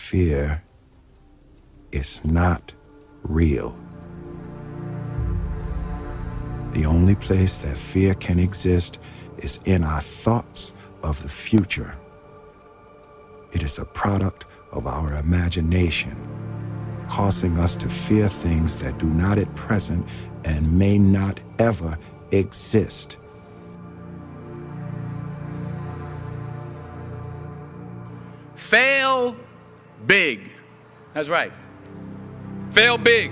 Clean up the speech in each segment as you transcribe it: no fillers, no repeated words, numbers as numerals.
fear is not real. The only place that fear can exist is in our thoughts of the future. It is a product of our imagination, causing us to fear things that do not at present and may not ever exist. Fail big. That's right. Fail big.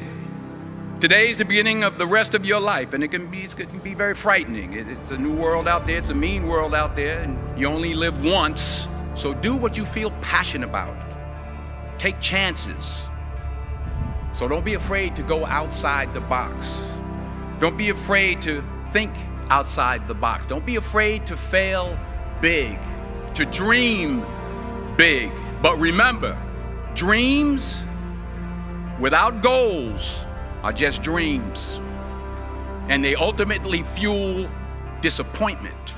Today's the beginning of the rest of your life, and it can be very frightening. It's a new world out there. It's a mean world out there, and you only live once. So do what you feel passionate about. Take chances. So don't be afraid to go outside the box. Don't be afraid to think outside the box. Don't be afraid to fail big, to dream big. But remember, dreams without goals are just dreams, and they ultimately fuel disappointment.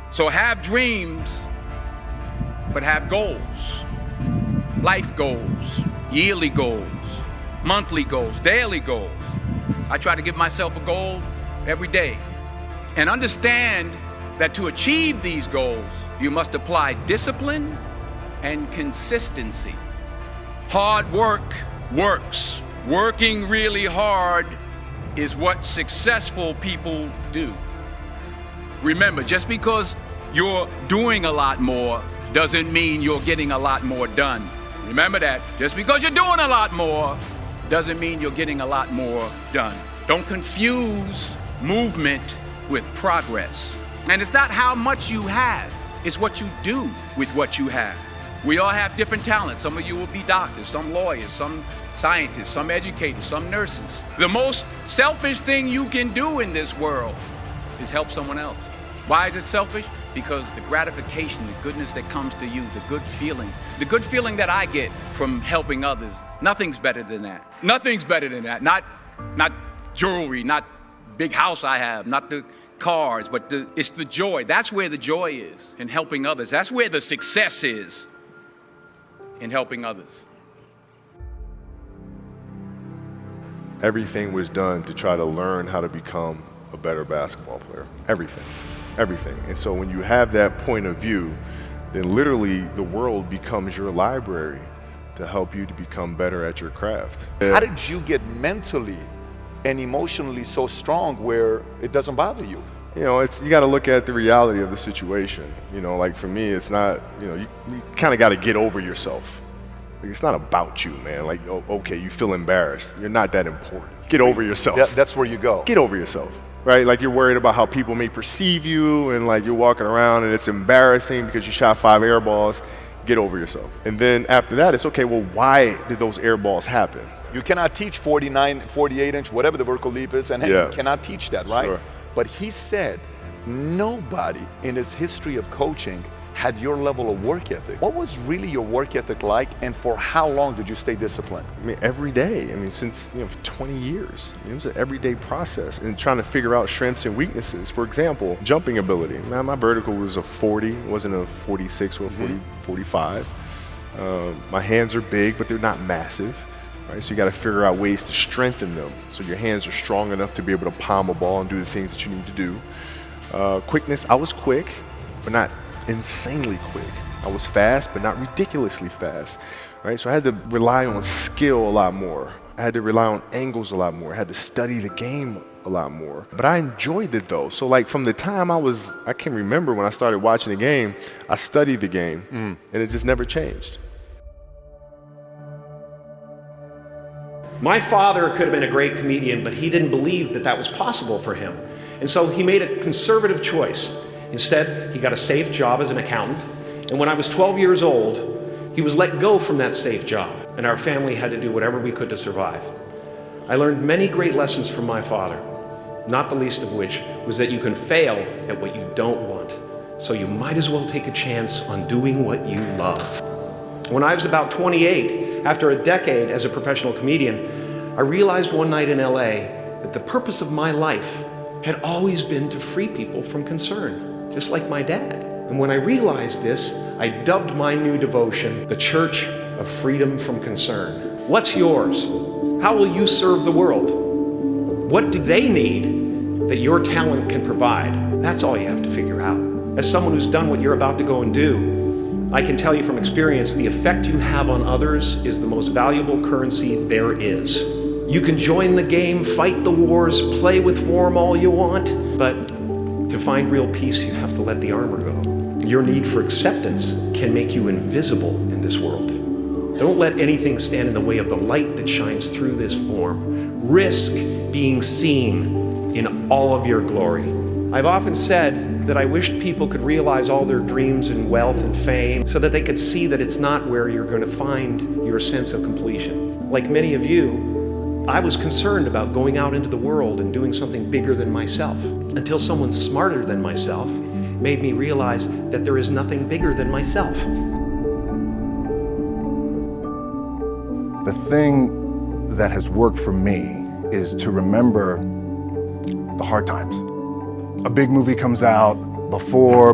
So have dreams, but have goals. Life goals, yearly goals, monthly goals, daily goals. I try to give myself a goal every day, and understand that to achieve these goals, you must apply discipline and consistency. Hard work works. Working really hard is what successful people do. Remember, just because you're doing a lot more doesn't mean you're getting a lot more done. Remember that. Just because you're doing a lot more doesn't mean you're getting a lot more done. Don't confuse movement with progress. And it's not how much you have, it's what you do with what you have. We all have different talents. Some of you will be doctors, some lawyers, some scientists, some educators, some nurses. The most selfish thing you can do in this world is help someone else. Why is it selfish? Because the gratification, the goodness that comes to you, the good feeling that I get from helping others, nothing's better than that. Nothing's better than that. Not jewelry, not big house I have, not the cars, but it's the joy. That's where the joy is, in helping others. That's where the success is, in helping others. Everything was done to try to learn how to become a better basketball player. Everything. And so when you have that point of view, then literally the world becomes your library to help you to become better at your craft. How did you get mentally and emotionally so strong where it doesn't bother you? You know, you got to look at the reality of the situation. You know, like for me, it's not, you kind of got to get over yourself. Like, it's not about you, man. Like, okay, you feel embarrassed. You're not that important. Get over yourself. That's where you go. Get over yourself, right? Like you're worried about how people may perceive you, and like you're walking around and it's embarrassing because you shot 5 air balls. Get over yourself. And then after that, it's okay, well, why did those air balls happen? You cannot teach 49, 48-inch, whatever the vertical leap is, and you cannot teach that, right? Sure. But he said, nobody in his history of coaching had your level of work ethic. What was really your work ethic like, and for how long did you stay disciplined? I mean, every day. I mean, since for 20 years. It was an everyday process, and trying to figure out strengths and weaknesses. For example, jumping ability. Now, my vertical was a 40, wasn't a 46 or a 45. My hands are big, but they're not massive. Right? So you got to figure out ways to strengthen them so your hands are strong enough to be able to palm a ball and do the things that you need to do. Quickness, I was quick, but not insanely quick. I was fast, but not ridiculously fast. Right? So I had to rely on skill a lot more. I had to rely on angles a lot more. I had to study the game a lot more. But I enjoyed it though. So like from the time I can remember when I started watching the game, I studied the game and it just never changed. My father could have been a great comedian, but he didn't believe that that was possible for him. And so he made a conservative choice. Instead, he got a safe job as an accountant. And when I was 12 years old, he was let go from that safe job, and our family had to do whatever we could to survive. I learned many great lessons from my father, not the least of which was that you can fail at what you don't want. So you might as well take a chance on doing what you love. When I was about 28, after a decade as a professional comedian, I realized one night in LA that the purpose of my life had always been to free people from concern, just like my dad. And when I realized this, I dubbed my new devotion the Church of freedom from concern. What's yours? How will you serve the world? What do they need that your talent can provide? That's all you have to figure out. As someone who's done what you're about to go and do, I can tell you from experience, the effect you have on others is the most valuable currency there is. You can join the game, fight the wars, play with form all you want, but to find real peace, you have to let the armor go. Your need for acceptance can make you invisible in this world. Don't let anything stand in the way of the light that shines through this form. Risk being seen in all of your glory. I've often said that I wished people could realize all their dreams and wealth and fame so that they could see that it's not where you're going to find your sense of completion. Like many of you, I was concerned about going out into the world and doing something bigger than myself, until someone smarter than myself made me realize that there is nothing bigger than myself. The thing that has worked for me is to remember the hard times. A big movie comes out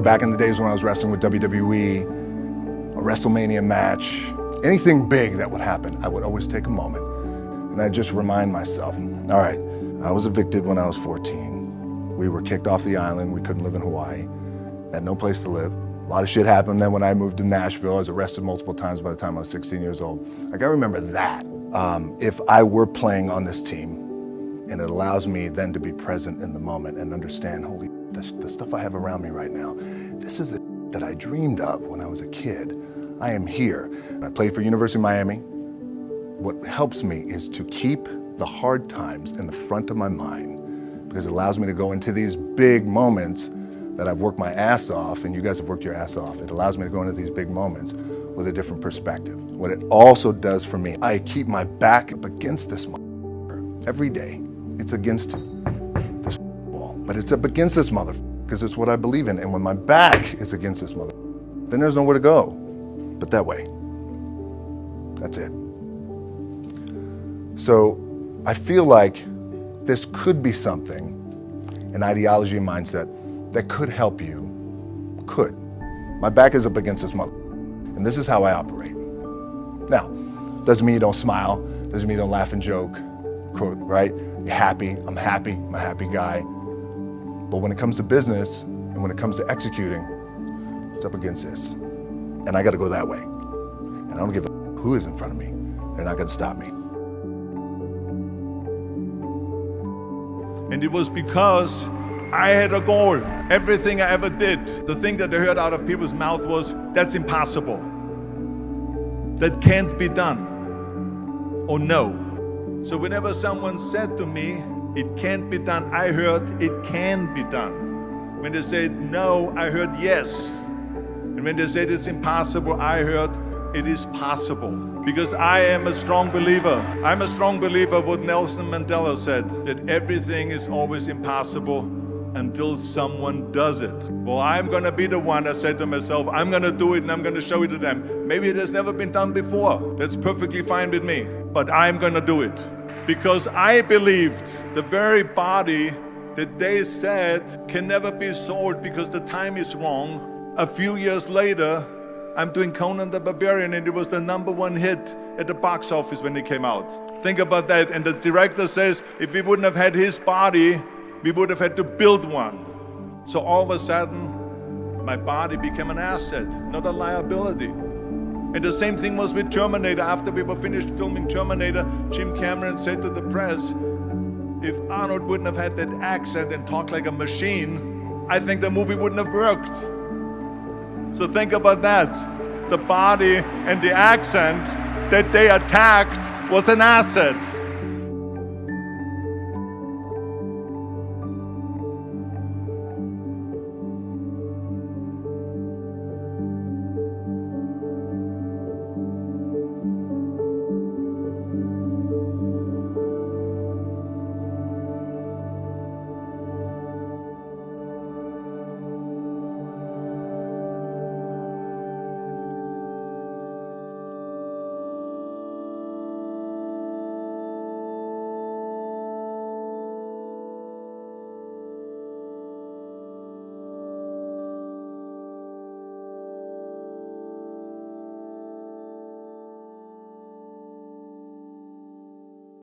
back in the days when I was wrestling with WWE, a WrestleMania match, anything big that would happen, I would always take a moment and I'd just remind myself, all right, I was evicted when I was 14. We were kicked off the island. We couldn't live in Hawaii. Had no place to live. A lot of shit happened then when I moved to Nashville. I was arrested multiple times by the time I was 16 years old. I gotta remember that. If I were playing on this team, and it allows me then to be present in the moment and understand, holy, the stuff I have around me right now, this is the that I dreamed of when I was a kid. I am here. I played for University of Miami. What helps me is to keep the hard times in the front of my mind, because it allows me to go into these big moments that I've worked my ass off, and you guys have worked your ass off. It allows me to go into these big moments with a different perspective. What it also does for me, I keep my back up against this motherfucker every day. It's against this wall, but it's up against this motherfucker because it's what I believe in. And when my back is against this motherfucker, then there's nowhere to go but that way. That's it. So I feel like this could be something, an ideology and mindset that could help you. Could. My back is up against this mother, and this is how I operate. Now, doesn't mean you don't smile, doesn't mean you don't laugh and joke, right? You're happy, I'm a happy guy. But when it comes to business, and when it comes to executing, it's up against this. And I gotta go that way. And I don't give a who is in front of me. They're not gonna stop me. And it was because I had a goal. Everything I ever did, the thing that I heard out of people's mouth was, that's impossible. That can't be done. Or no. So whenever someone said to me, it can't be done, I heard, it can be done. When they said no, I heard yes. And when they said it's impossible, I heard, it is possible. Because I am a strong believer. I'm a strong believer what Nelson Mandela said, that everything is always impossible until someone does it. Well, I'm gonna be the one, I said to myself, I'm gonna do it and I'm gonna show it to them. Maybe it has never been done before. That's perfectly fine with me. But I'm gonna do it. Because I believed the very body that they said can never be sold because the time is wrong. A few years later, I'm doing Conan the Barbarian, and it was the #1 hit at the box office when it came out. Think about that. And the director says, if we wouldn't have had his body, we would have had to build one. So all of a sudden, my body became an asset, not a liability. And the same thing was with Terminator. After we were finished filming Terminator, Jim Cameron said to the press, if Arnold wouldn't have had that accent and talked like a machine, I think the movie wouldn't have worked. So think about that. The body and the accent that they attacked was an asset.